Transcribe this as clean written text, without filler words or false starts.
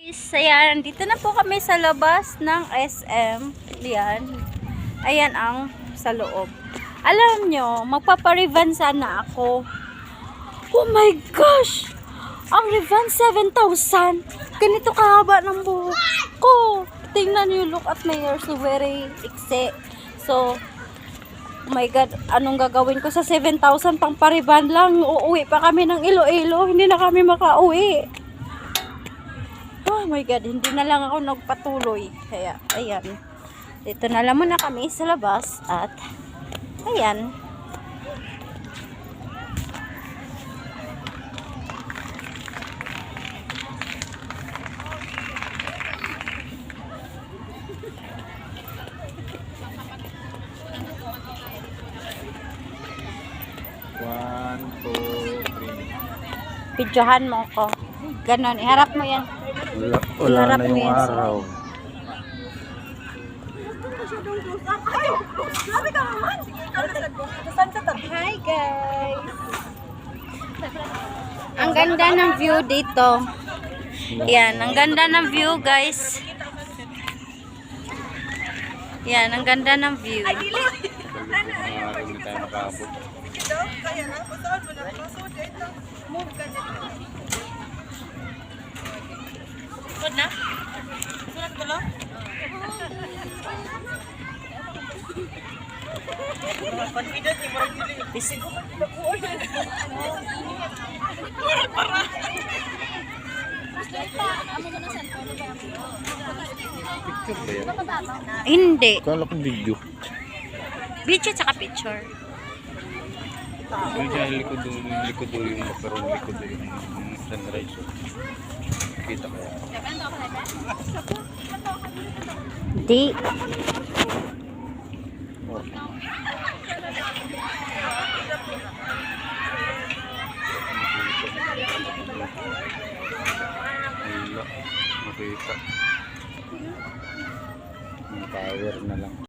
Ayan, dito na po kami sa labas ng SM. Ayan. Ayan ang sa loob. Alam nyo, magpaparivan sana ako. Oh my gosh! Ang Rivan 7,000. Ganito kahaba ng buhok ko. Tingnan nyo, look at my hair. So very iksi. So, oh my God, anong gagawin ko sa 7,000 pang pariban lang? Uuwi pa kami ng Iloilo. Hindi na kami makauwi. Oh my God, hindi na lang ako nagpatuloy. Kaya, ayan. Dito na lang muna kami sa labas. At, ayan. One, two, three. Pidyohan mo ko. Ganon, iharap mo yan. Wala na yung araw. Hi guys! Ang ganda ng view dito. Yan, ang ganda ng view guys. Yan, ang ganda ng view. Hindi tayo makaabot. Good na? Picture ba yan? Hindi. Kala ko video. Video tsaka picture. Doon siya likod doon yung makaroon likod doon yung sunrise. Kita kaya. Di. Oh. Wala. Makita. Yung tower na lang.